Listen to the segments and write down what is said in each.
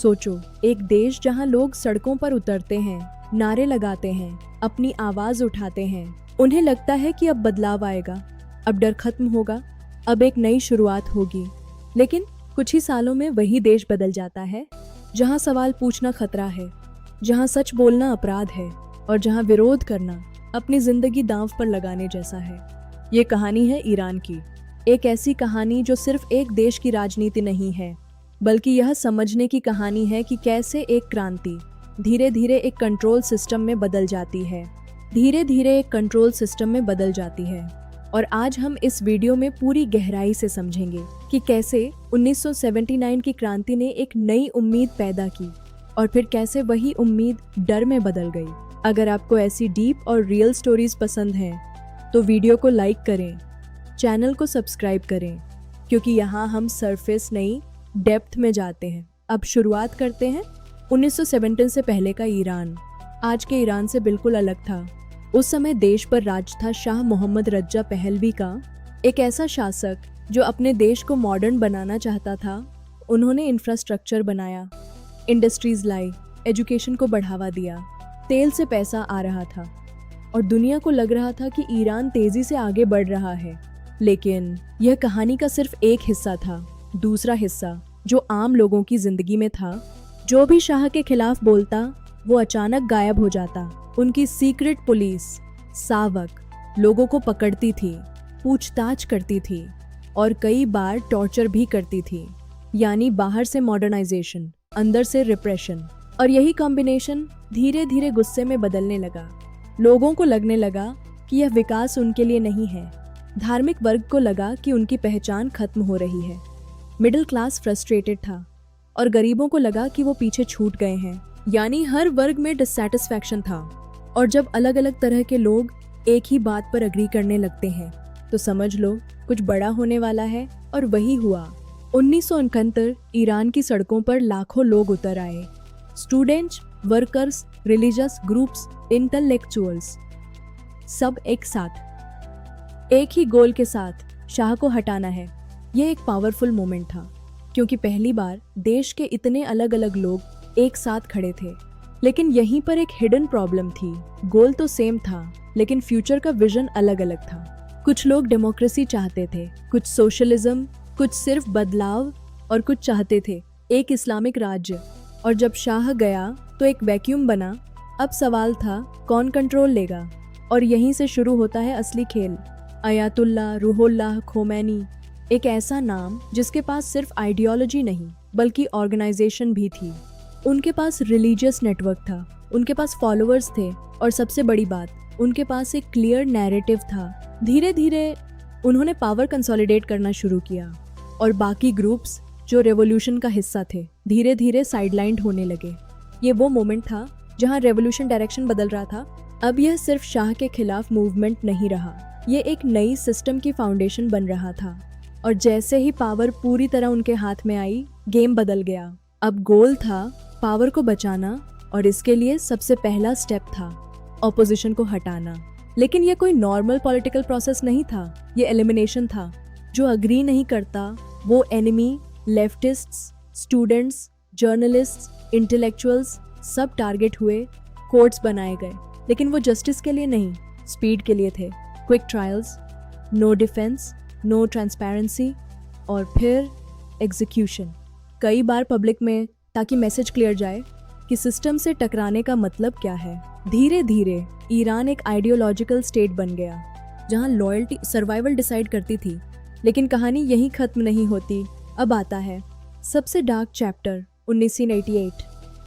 सोचो, एक देश जहां लोग सड़कों पर उतरते हैं, नारे लगाते हैं, अपनी आवाज उठाते हैं। उन्हें लगता है कि अब बदलाव आएगा, अब डर खत्म होगा, अब एक नई शुरुआत होगी। लेकिन कुछ ही सालों में वही देश बदल जाता है, जहां सवाल पूछना खतरा है, जहां सच बोलना अपराध है और जहां विरोध करना अपनी जिंदगी दांव पर लगाने जैसा है। ये कहानी है ईरान की, एक ऐसी कहानी जो सिर्फ एक देश की राजनीति नहीं है, बल्कि यह समझने की कहानी है कि कैसे एक क्रांति धीरे धीरे एक कंट्रोल सिस्टम में बदल जाती है, धीरे धीरे एक कंट्रोल सिस्टम में बदल जाती है। और आज हम इस वीडियो में पूरी गहराई से समझेंगे कि कैसे 1979 की क्रांति ने एक नई उम्मीद पैदा की और फिर कैसे वही उम्मीद डर में बदल गई। अगर आपको ऐसी डीप और रियल स्टोरीज पसंद हैं, तो वीडियो को लाइक करें, चैनल को सब्सक्राइब करें, क्योंकि यहाँ हम सरफेस नहीं डेप्थ में जाते हैं। अब शुरुआत करते हैं। 1917 से पहले का ईरान आज के ईरान से बिल्कुल अलग था। उस समय देश पर राज था शाह मोहम्मद रज्जा पहलवी का, एक ऐसा शासक जो अपने देश को मॉडर्न बनाना चाहता था। उन्होंने इंफ्रास्ट्रक्चर बनाया, इंडस्ट्रीज लाई, एजुकेशन को बढ़ावा दिया, तेल से पैसा आ रहा था और दुनिया को लग रहा था कि ईरान तेजी से आगे बढ़ रहा है। लेकिन यह कहानी का सिर्फ एक हिस्सा था। दूसरा हिस्सा जो आम लोगों की जिंदगी में था, जो भी शाह के खिलाफ बोलता वो अचानक गायब हो जाता। उनकी सीक्रेट पुलिस सावक लोगों को पकड़ती थी, पूछताछ करती थी और कई बार टॉर्चर भी करती थी। यानी बाहर से मॉडर्नाइजेशन, अंदर से रिप्रेशन। और यही कॉम्बिनेशन धीरे धीरे गुस्से में बदलने लगा। लोगों को लगने लगा कि यह विकास उनके लिए नहीं है। धार्मिक वर्ग को लगा कि उनकी पहचान खत्म हो रही है। मिडिल क्लास फ्रस्ट्रेटेड था और गरीबों को लगा कि वो पीछे छूट गए हैं। यानी हर वर्ग में डिससैटिस्फैक्शन था। और जब अलग अलग तरह के लोग एक ही बात पर अग्री करने लगते हैं, तो समझ लो कुछ बड़ा होने वाला है। और वही हुआ। 1969 ईरान की सड़कों पर लाखों लोग उतर आए। Students, workers, religious groups, intellectuals, सब एक साथ, एक ही गोल के साथ, शाह को हटाना है। यह एक पावरफुल मोमेंट था, क्योंकि पहली बार देश के इतने अलग अलग लोग एक साथ खड़े थे। लेकिन यहीं पर एक हिडन प्रॉब्लम थी। गोल तो सेम था, लेकिन फ्यूचर का विजन अलग अलग था। कुछ लोग डेमोक्रेसी चाहते थे, कुछ सोशलिज्म, कुछ सिर्फ बदलाव और कुछ चाहते थे एक इस्लामिक राज्य। और जब शाह गया तो एक वैक्यूम बना। अब सवाल था कौन कंट्रोल लेगा। और यहीं से शुरू होता है असली खेल। अयातुल्लाह रूहुल्लाह खोमैनी, एक ऐसा नाम जिसके पास सिर्फ आइडियोलॉजी नहीं बल्कि ऑर्गेनाइजेशन भी थी। उनके पास रिलीजियस नेटवर्क था, उनके पास फॉलोअर्स थे और सबसे बड़ी बात, उनके पास एक क्लियर नैरेटिव था। धीरे धीरे उन्होंने पावर कंसोलिडेट करना शुरू किया और बाकी ग्रुप्स जो रेवोल्यूशन का हिस्सा थे धीरे धीरे साइडलाइंड होने लगे। ये वो मोमेंट था जहां रेवोल्यूशन डायरेक्शन बदल रहा था। अब यह सिर्फ शाह के खिलाफ मूवमेंट नहीं रहा, ये एक नई सिस्टम की फाउंडेशन बन रहा था। और जैसे ही पावर पूरी तरह उनके हाथ में आई, गेम बदल गया। अब गोल था पावर को बचाना और इसके लिए सबसे पहला स्टेप था ऑपोजिशन को हटाना। लेकिन यह कोई नॉर्मल पॉलिटिकल प्रोसेस नहीं था, ये एलिमिनेशन था। जो अग्री नहीं करता वो एनिमी, लेफ्टिस्ट्स, स्टूडेंट्स, जर्नलिस्ट्स, इंटेलेक्चुअल्स सब टारगेट हुए, कोर्ट्स बनाए गए। लेकिन वो जस्टिस के लिए नहीं, स्पीड के लिए थे। Quick trials, no defence, no transparency और फिर एग्जीक्यूशन। कई बार पब्लिक में, ताकि मैसेज क्लियर जाए कि सिस्टम से टकराने का मतलब क्या है। धीरे धीरे ईरान एक आइडियोलॉजिकल स्टेट बन गया जहां लॉयल्टी, सर्वाइवल डिसाइड करती थी। लेकिन कहानी यहीं खत्म नहीं होती। अब आता है सबसे डार्क चैप्टर। 1988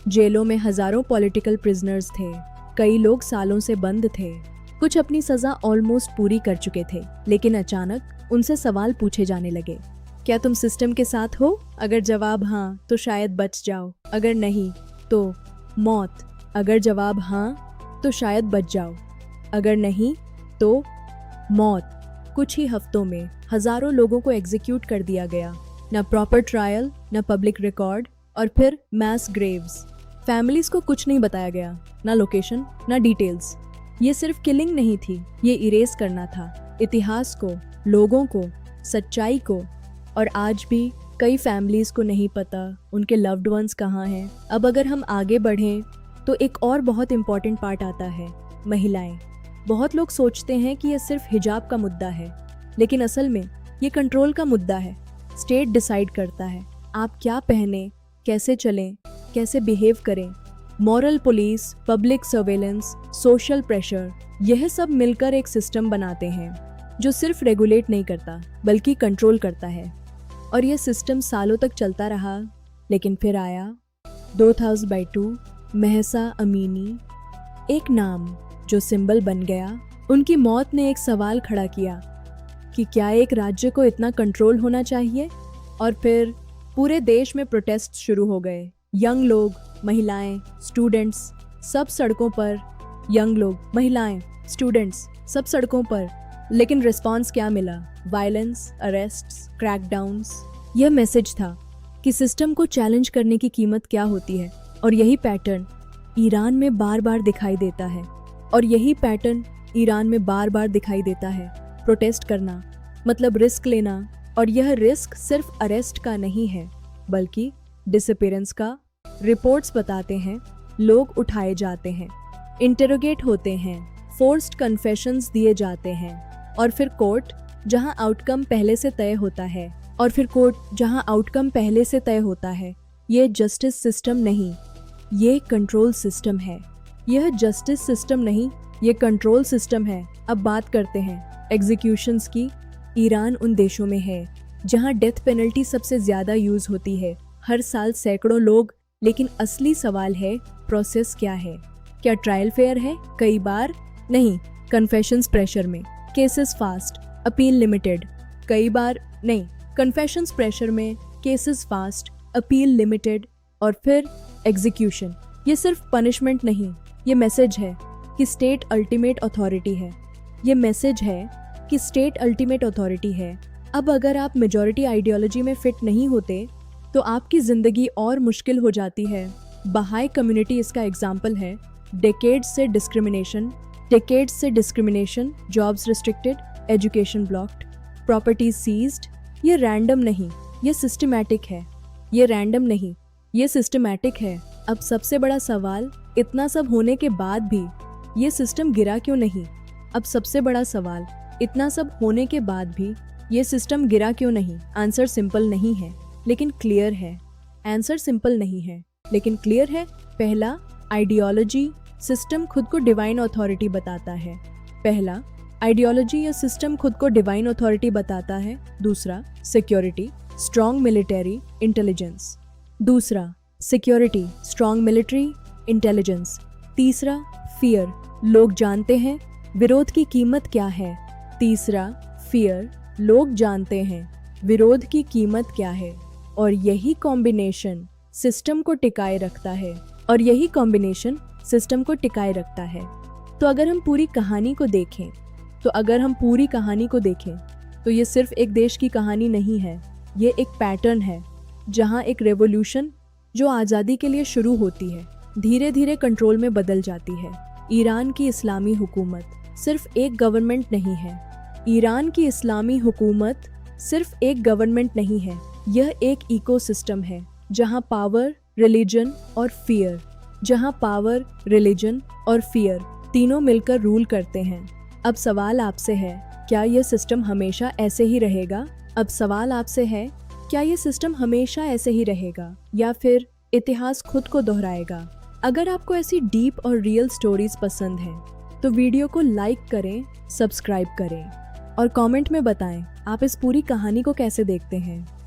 जेलों में हजारों पॉलिटिकल प्रिजनर्स थे। कई लोग सालों से बंद थे, कुछ अपनी सजा ऑलमोस्ट पूरी कर चुके थे। लेकिन अचानक उनसे सवाल पूछे जाने लगे, क्या तुम सिस्टम के साथ हो? अगर जवाब हाँ तो शायद बच जाओ, अगर नहीं तो मौत। अगर जवाब हाँ तो शायद बच जाओ, अगर नहीं तो मौत। कुछ ही हफ्तों में हजारों लोगों को एग्जीक्यूट कर दिया गया। न प्रॉपर ट्रायल, न पब्लिक रिकॉर्ड और फिर मैस ग्रेव्स। फैमिलीज को कुछ नहीं बताया गया, ना लोकेशन, ना डिटेल्स। ये सिर्फ किलिंग नहीं थी, ये इरेज करना था इतिहास को, लोगों को, सच्चाई को। और आज भी कई फैमिलीज को नहीं पता उनके लव्ड वंस कहाँ हैं। अब अगर हम आगे बढ़ें तो एक और बहुत इम्पॉर्टेंट पार्ट आता है, महिलाएं। बहुत लोग सोचते हैं कि यह सिर्फ हिजाब का मुद्दा है, लेकिन असल में ये कंट्रोल का मुद्दा है। स्टेट डिसाइड करता है आप क्या पहने, कैसे चलें, कैसे बिहेव करें। Moral police, public surveillance, social pressure, यह सब मिलकर एक सिस्टम बनाते हैं जो सिर्फ रेगुलेट नहीं करता बल्कि कंट्रोल करता है। और यह सिस्टम सालों तक चलता रहा, लेकिन फिर आया 2002 महसा अमीनी, एक नाम जो सिंबल बन गया। उनकी मौत ने एक सवाल खड़ा किया कि क्या एक राज्य को इतना कंट्रोल होना चाहिए। और फिर पूरे देश में प्रोटेस्ट शुरू हो गए। यंग लोग, महिलाएं, स्टूडेंट्स सब सड़कों पर। यंग लोग, महिलाएं, स्टूडेंट्स सब सड़कों पर। लेकिन रिस्पांस क्या मिला? Violence, arrests, crackdowns. यह मैसेज था कि सिस्टम को चैलेंज करने की कीमत क्या होती है। और यही पैटर्न ईरान में बार बार दिखाई देता है। प्रोटेस्ट करना मतलब रिस्क लेना, और यह रिस्क सिर्फ अरेस्ट का नहीं है बल्कि डिसअपीयरेंस का। रिपोर्ट्स बताते हैं लोग उठाए जाते हैं, इंटरोगेट होते हैं, फोर्स्ड कन्फेशंस दिए जाते हैं, और फिर कोर्ट जहां आउटकम पहले से तय होता है। ये जस्टिस सिस्टम नहीं, ये कंट्रोल सिस्टम है। यह जस्टिस सिस्टम नहीं, ये कंट्रोल सिस्टम है। अब बात करते हैं एग्जीक्यूशंस की। ईरान उन देशों में है जहां डेथ पेनल्टी सबसे ज़्यादा यूज़ होती है, हर साल सैकड़ों लोग। लेकिन असली सवाल है प्रोसेस क्या है? क्या ट्रायल फेयर है? कई बार नहीं। कन्फेशंस प्रेशर में केसेस फास्ट, अपील लिमिटेड। कई बार नहीं। कन्फेशंस प्रेशर में केसेस फास्ट, अपील लिमिटेड, और फिर एग्जीक्यूशन। ये सिर्फ पनिशमेंट नहीं, ये मैसेज है कि स्टेट अल्टीमेट अथॉरिटी है। अब अगर आप मेजॉरिटी आइडियोलॉजी में फिट नहीं होते तो आपकी जिंदगी और मुश्किल हो जाती है। बहाई कम्युनिटी इसका एग्जाम्पल है। डेकेड्स से discrimination, jobs restricted, education blocked, properties seized. ये रैंडम नहीं, ये सिस्टमैटिक है। अब सबसे बड़ा सवाल, इतना सब होने के बाद भी ये सिस्टम गिरा क्यों नहीं? आंसर सिंपल नहीं है लेकिन क्लियर है। पहला, आइडियोलॉजी। सिस्टम खुद को डिवाइन अथॉरिटी बताता है। दूसरा, सिक्योरिटी, स्ट्रॉन्ग मिलिट्री इंटेलिजेंस। तीसरा, फियर, लोग जानते हैं विरोध की कीमत क्या है। और यही कॉम्बिनेशन सिस्टम को टिकाए रखता है। तो अगर हम पूरी कहानी को देखें तो ये सिर्फ एक देश की कहानी नहीं है, ये एक पैटर्न है जहां एक रेवोल्यूशन जो आज़ादी के लिए शुरू होती है धीरे धीरे कंट्रोल में बदल जाती है। ईरान की इस्लामी हुकूमत सिर्फ एक गवर्नमेंट नहीं है, यह एक इकोसिस्टम है जहां पावर, रिलीजन और फियर तीनों मिलकर रूल करते हैं। अब सवाल आपसे है, क्या यह सिस्टम हमेशा ऐसे ही रहेगा या फिर इतिहास खुद को दोहराएगा? अगर आपको ऐसी डीप और रियल स्टोरीज पसंद हैं तो वीडियो को लाइक करें, सब्सक्राइब करें और कमेंट में बताएं आप इस पूरी कहानी को कैसे देखते हैं।